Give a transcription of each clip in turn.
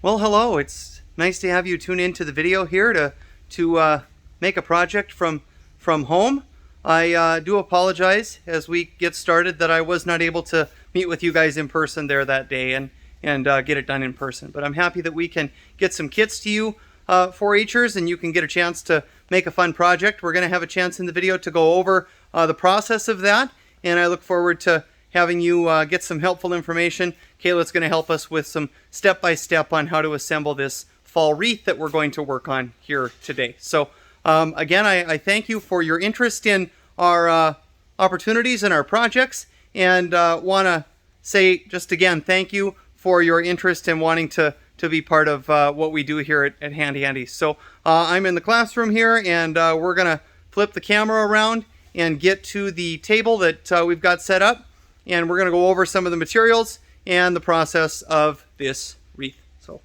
Well, hello. It's nice to have you tune into the video here to make a project from home. I do apologize as we get started that I was not able to meet with you guys in person there that day and get it done in person. But I'm happy that we can get some kits to you 4-Hers and you can get a chance to make a fun project. We're going to have a chance in the video to go over the process of that, and I look forward to having you get some helpful information. Kayla's going to help us with some step-by-step on how to assemble this fall wreath that we're going to work on here today. So again, I thank you for your interest in our opportunities and our projects, and want to say just again thank you for your interest in wanting to be part of what we do here at Handy Handy. So I'm in the classroom here, and we're going to flip the camera around and get to the table that we've got set up, and we're going to go over some of the materials and the process of this wreath. So,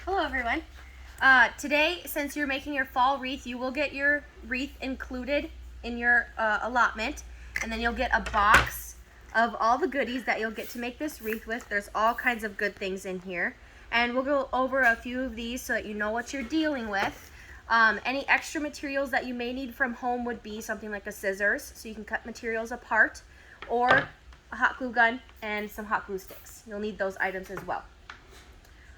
hello everyone. Today, since you're making your fall wreath, you will get your wreath included in your allotment, and then you'll get a box of all the goodies that you'll get to make this wreath with. There's all kinds of good things in here, and we'll go over a few of these so that you know what you're dealing with. Any extra materials that you may need from home would be something like a scissors, so you can cut materials apart, or a hot glue gun and some hot glue sticks. You'll need those items as well.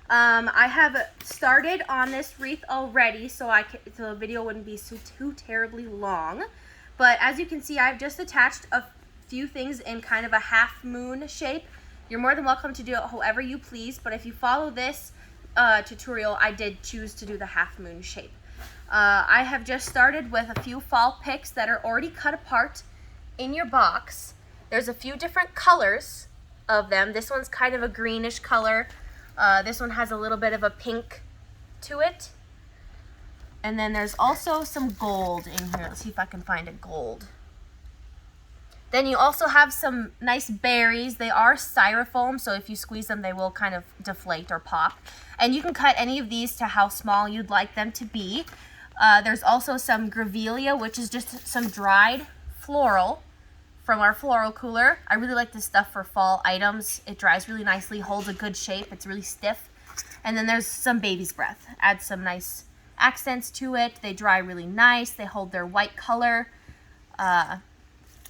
I have started on this wreath already, so the video wouldn't be too terribly long. But as you can see, I've just attached a few things in kind of a half moon shape. You're more than welcome to do it however you please, but if you follow this tutorial, I did choose to do the half moon shape. I have just started with a few fall picks that are already cut apart in your box. There's a few different colors of them. This one's kind of a greenish color. This one has a little bit of a pink to it. And then there's also some gold in here. Let's see if I can find a gold. Then you also have some nice berries. They are styrofoam, so if you squeeze them, they will kind of deflate or pop. And you can cut any of these to how small you'd like them to be. There's also some grevillea, which is just some dried floral from our floral cooler. I really like this stuff for fall items. It dries really nicely, holds a good shape. It's really stiff. And then there's some baby's breath. Add some nice accents to it. They dry really nice. They hold their white color.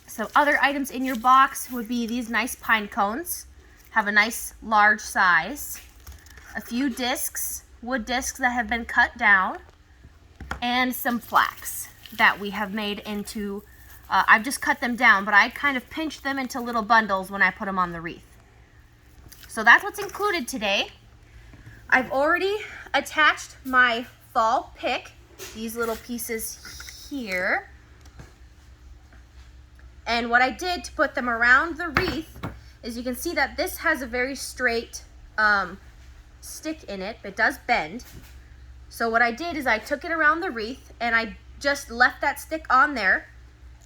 So other items in your box would be these nice pine cones. Have a nice large size. A few discs, wood discs that have been cut down. And some flax that we have made into I've just cut them down, but I kind of pinched them into little bundles when I put them on the wreath. So that's what's included today. I've already attached my fall pick, these little pieces here. And what I did to put them around the wreath is you can see that this has a very straight stick in it. It does bend. So what I did is I took it around the wreath and I just left that stick on there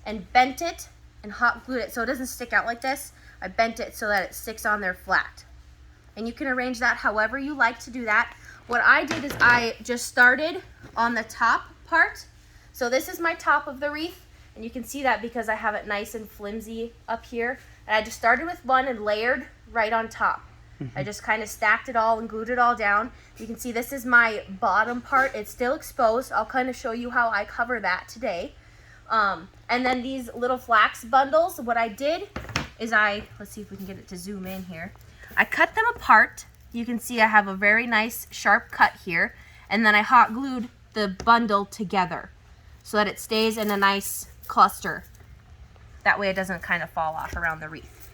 and bent it and hot glued it so it doesn't stick out like this. I bent it so that it sticks on there flat. And you can arrange that however you like to do that. What I did is I just started on the top part. So this is my top of the wreath, and you can see that because I have it nice and flimsy up here. And I just started with one and layered right on top. I just kind of stacked it all and glued it all down. You can see this is my bottom part. It's still exposed. I'll kind of show you how I cover that today. And then these little flax bundles, what I did is let's see if we can get it to zoom in here. I cut them apart. You can see I have a very nice sharp cut here. And then I hot glued the bundle together so that it stays in a nice cluster. That way it doesn't kind of fall off around the wreath.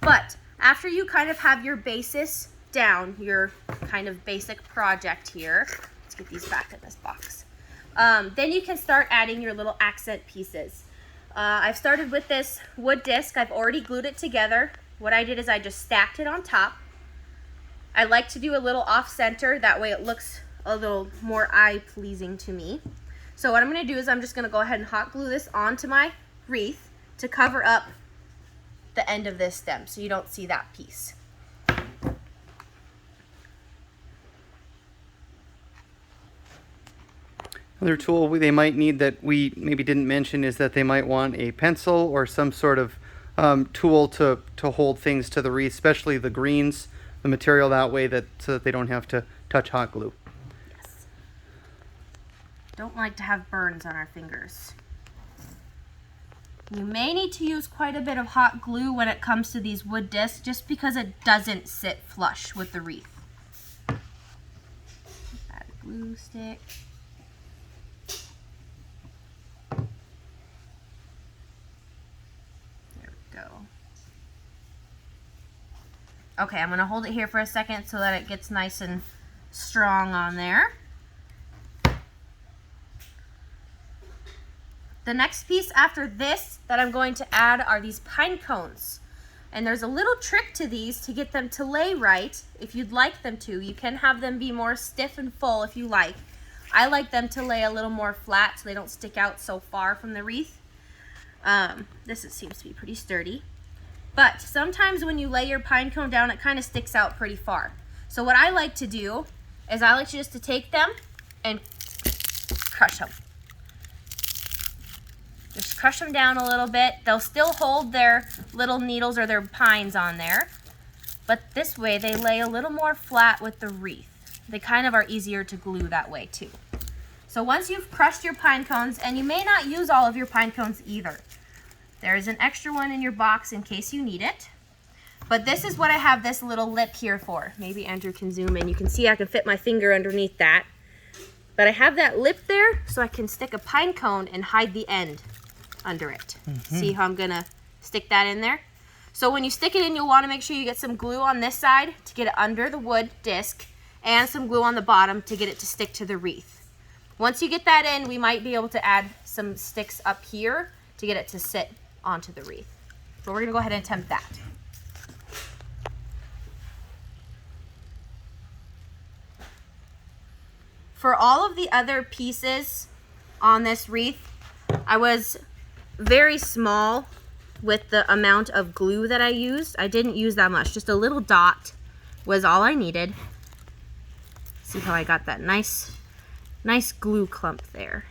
But after you kind of have your basis down, your kind of basic project here, let's get these back in this box. Then you can start adding your little accent pieces. I've started with this wood disc. I've already glued it together. What I did is I just stacked it on top. I like to do a little off center, that way it looks a little more eye-pleasing to me. So what I'm going to do is I'm just going to go ahead and hot glue this onto my wreath to cover up the end of this stem so you don't see that piece. Another tool they might need that we maybe didn't mention is that they might want a pencil or some sort of tool to hold things to the wreath, especially the greens. the material that way, so that they don't have to touch hot glue. Yes. Don't like to have burns on our fingers. You may need to use quite a bit of hot glue when it comes to these wood discs, just because it doesn't sit flush with the wreath. Add a glue stick. There we go. Okay, I'm gonna hold it here for a second so that it gets nice and strong on there. The next piece after this that I'm going to add are these pine cones. And there's a little trick to these to get them to lay right if you'd like them to. You can have them be more stiff and full if you like. I like them to lay a little more flat so they don't stick out so far from the wreath. Seems to be pretty sturdy. But sometimes when you lay your pine cone down, it kind of sticks out pretty far. So what I like to do is I like just to take them and crush them. Just crush them down a little bit. They'll still hold their little needles or their pines on there, but this way they lay a little more flat with the wreath. They kind of are easier to glue that way too. So once you've crushed your pine cones, and you may not use all of your pine cones either. There is an extra one in your box in case you need it. But this is what I have this little lip here for. Maybe Andrew can zoom in. You can see I can fit my finger underneath that. But I have that lip there so I can stick a pine cone and hide the end under it. See how I'm gonna stick that in there? So when you stick it in, you'll want to make sure you get some glue on this side to get it under the wood disc, and some glue on the bottom to get it to stick to the wreath. Once you get that in, we might be able to add some sticks up here to get it to sit onto the wreath. So we're gonna go ahead and attempt that. For all of the other pieces on this wreath, I was very small with the amount of glue that I used. I didn't use that much, just a little dot was all I needed. See how I got that nice glue clump there.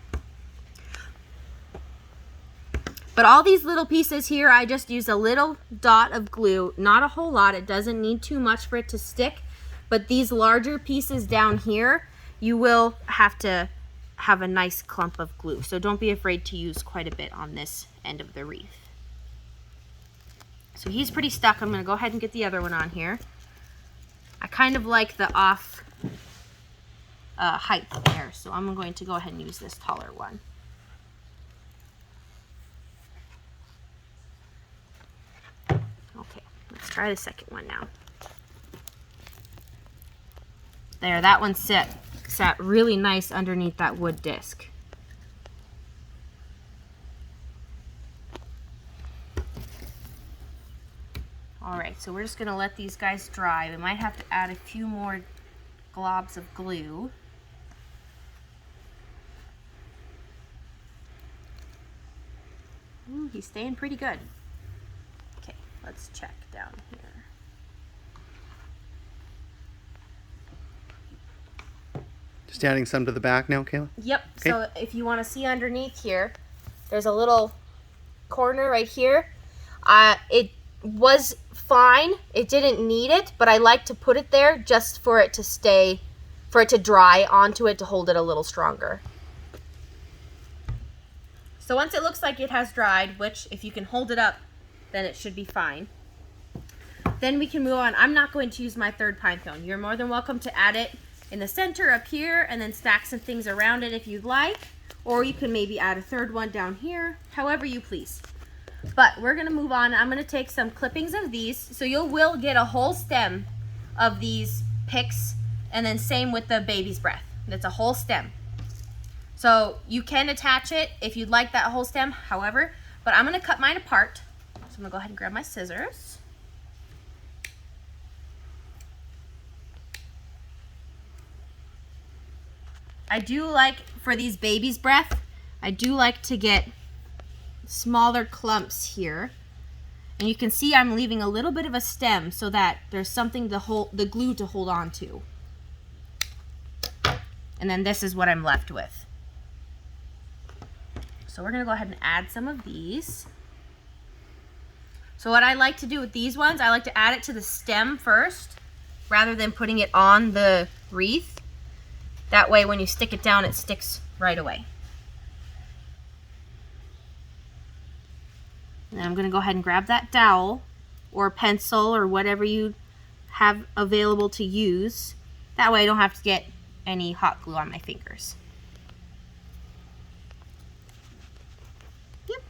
But all these little pieces here, I just use a little dot of glue, not a whole lot. It doesn't need too much for it to stick. But these larger pieces down here, you will have to have a nice clump of glue. So don't be afraid to use quite a bit on this end of the wreath. So he's pretty stuck. I'm gonna go ahead and get the other one on here. I kind of like the off height there, so I'm going to go ahead and use this taller one. Okay, let's try the second one now. There, that one sat really nice underneath that wood disc. All right, so we're just gonna let these guys dry. We might have to add a few more globs of glue. Ooh, he's staying pretty good. Okay, let's check down here. Just adding some to the back now, Kayla? Yep, Okay. so if you want to see underneath here, there's a little corner right here. It was fine. It didn't need it, but I like to put it there just for it to stay, for it to dry onto it to hold it a little stronger. So once it looks like it has dried, which if you can hold it up, then it should be fine. Then we can move on. I'm not going to use my third pine cone. You're more than welcome to add it in the center up here and then stack some things around it if you'd like. Or you can maybe add a third one down here, however you please. But we're gonna move on. I'm gonna take some clippings of these. So you will get a whole stem of these picks, and then same with the baby's breath. That's a whole stem. So you can attach it if you'd like that whole stem, however, but I'm gonna cut mine apart. So I'm gonna go ahead and grab my scissors. I do like, for these baby's breath, I do like to get smaller clumps here. And you can see I'm leaving a little bit of a stem so that there's something to hold, the glue to hold on to. And then this is what I'm left with. So we're gonna go ahead and add some of these. So what I like to do with these ones, I like to add it to the stem first. rather than putting it on the wreath. That way when you stick it down, it sticks right away. And I'm gonna go ahead and grab that dowel or pencil or whatever you have available to use. That way I don't have to get any hot glue on my fingers. Yep.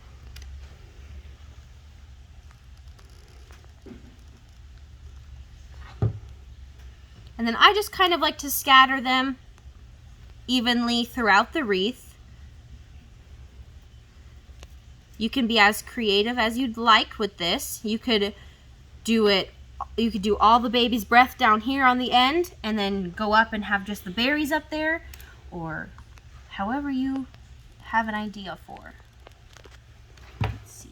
And then I just kind of like to scatter them evenly throughout the wreath. You can be as creative as you'd like with this. You could do all the baby's breath down here on the end and then go up and have just the berries up there, or however you have an idea for. Let's see.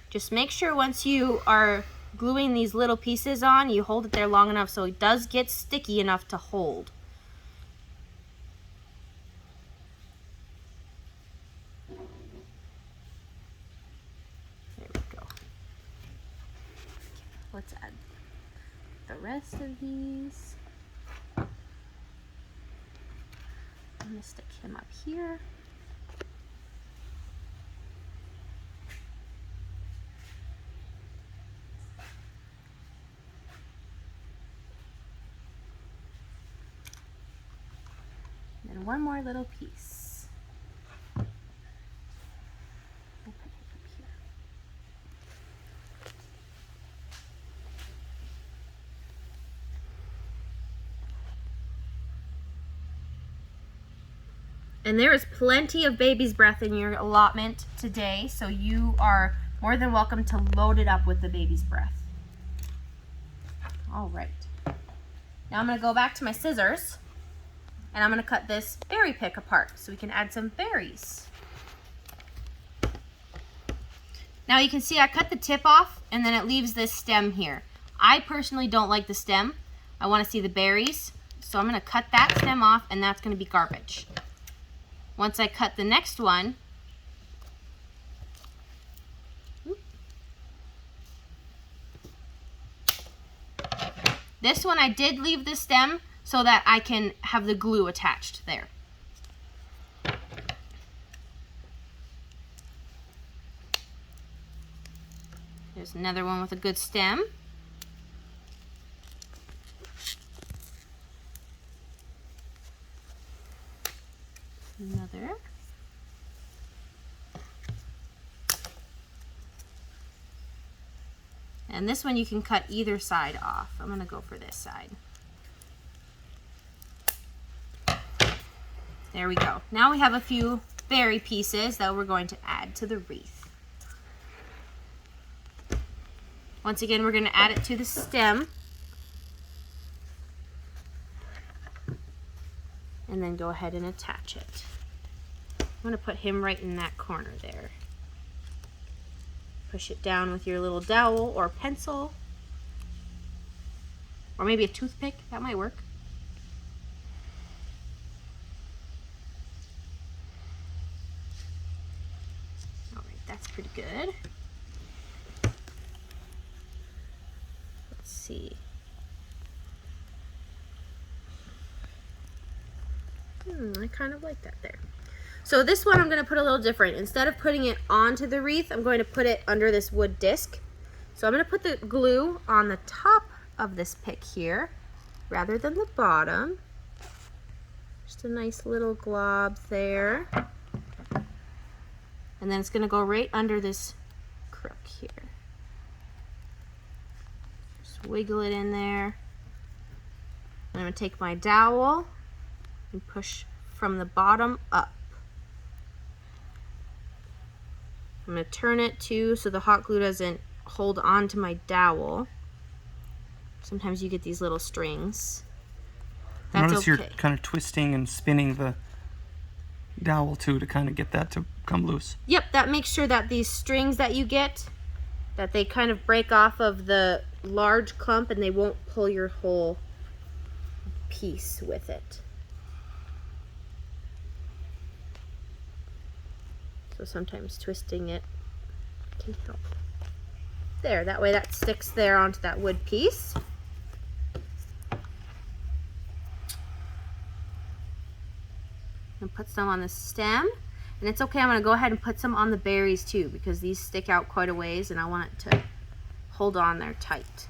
Just make sure once you are gluing these little pieces on, you hold it there long enough so it does get sticky enough to hold. There we go. Let's add the rest of these. I'm going to stick him up here. And one more little piece. We'll put it up here. And there is plenty of baby's breath in your allotment today, so you are more than welcome to load it up with the baby's breath. All right. Now I'm going to go back to my scissors. And I'm going to cut this berry pick apart so we can add some berries. Now you can see I cut the tip off and then it leaves this stem here. I personally don't like the stem. I want to see the berries. So I'm going to cut that stem off and that's going to be garbage. Once I cut the next one, this one I did leave the stem so that I can have the glue attached there. There's another one with a good stem. Another. And this one you can cut either side off. I'm gonna go for this side. There we go. Now we have a few berry pieces that we're going to add to the wreath. Once again, we're going to add it to the stem. And then go ahead and attach it. I'm going to put him right in that corner there. Push it down with your little dowel or pencil. Or maybe a toothpick, that might work. That's pretty good. Let's see. I kind of like that there. So this one I'm going to put a little different. Instead of putting it onto the wreath, I'm going to put it under this wood disc. So I'm going to put the glue on the top of this pick here rather than the bottom. Just a nice little glob there. And then it's going to go right under this crook here. Just wiggle it in there. I'm going to take my dowel and push from the bottom up. I'm going to turn it too so the hot glue doesn't hold on to my dowel. Sometimes you get these little strings. That's Notice okay. You're kind of twisting and spinning the dowel too to kind of get that to come loose. Yep, that makes sure that these strings that you get, that they kind of break off of the large clump and they won't pull your whole piece with it. So sometimes twisting it can help. There, that way that sticks there onto that wood piece. And put some on the stem. And it's okay, I'm going to go ahead and put some on the berries too, because these stick out quite a ways and I want it to hold on there tight.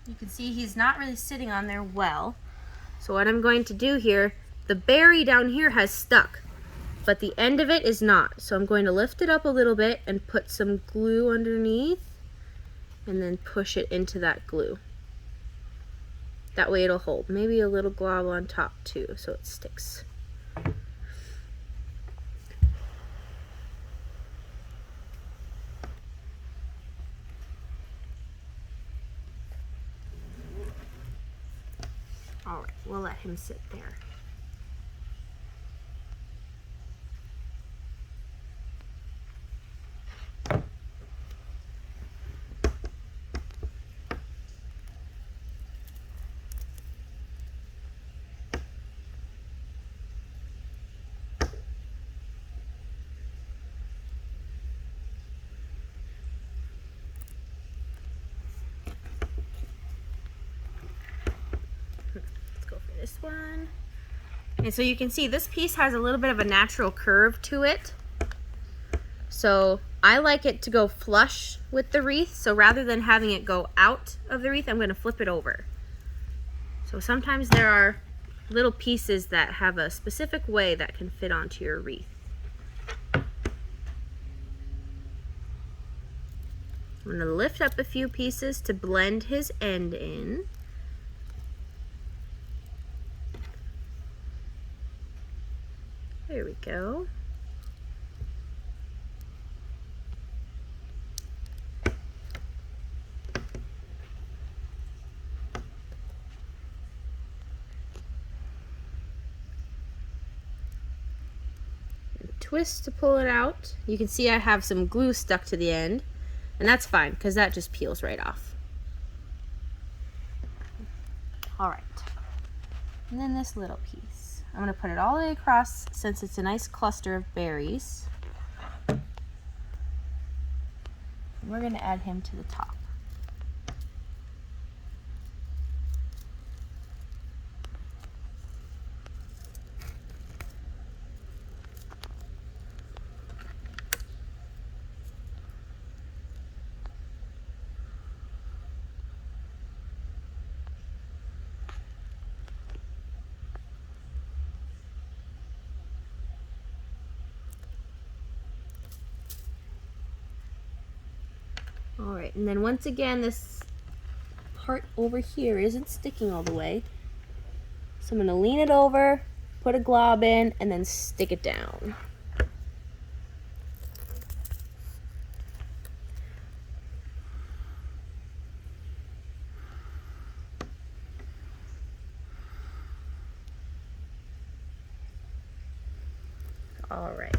You can see he's not really sitting on there well. So what I'm going to do here, the berry down here has stuck, but the end of it is not. So I'm going to lift it up a little bit and put some glue underneath and then push it into that glue. That way it'll hold. Maybe a little glob on top too, so it sticks. All right, we'll let him sit there. This one. And so you can see this piece has a little bit of a natural curve to it. So I like it to go flush with the wreath. So rather than having it go out of the wreath, I'm going to flip it over. So sometimes there are little pieces that have a specific way that can fit onto your wreath. I'm going to lift up a few pieces to blend his end in. There we go. And twist to pull it out. You can see I have some glue stuck to the end, and that's fine because that just peels right off. All right, and then this little piece. I'm going to put it all the way across since it's a nice cluster of berries. And we're going to add him to the top. All right, and then once again, this part over here isn't sticking all the way. So I'm going to lean it over, put a glob in, and then stick it down. All right.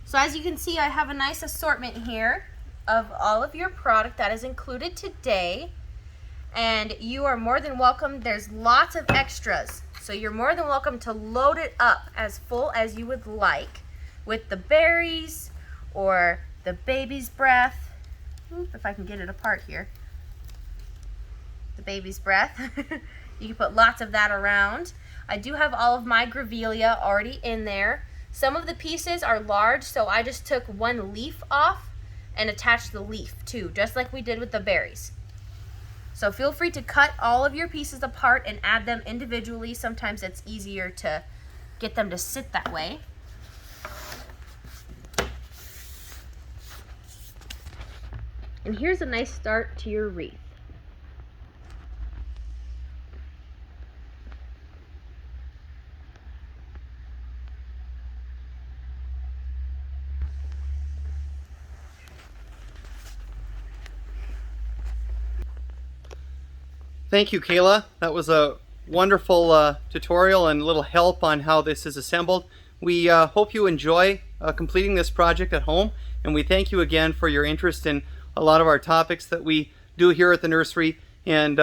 So as you can see, I have a nice assortment here of all of your product that is included today. And you are more than welcome. There's lots of extras. So you're more than welcome to load it up as full as you would like with the berries or the baby's breath. If I can get it apart here. The baby's breath. You can put lots of that around. I do have all of my grevillea already in there. Some of the pieces are large, so I just took one leaf off and attached the leaf too, just like we did with the berries. So feel free to cut all of your pieces apart and add them individually. Sometimes it's easier to get them to sit that way. And here's a nice start to your wreath. Thank you, Kayla. That was a wonderful tutorial and little help on how this is assembled. We hope you enjoy completing this project at home, and we thank you again for your interest in a lot of our topics that we do here at the nursery, and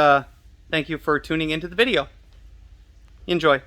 thank you for tuning into the video. Enjoy.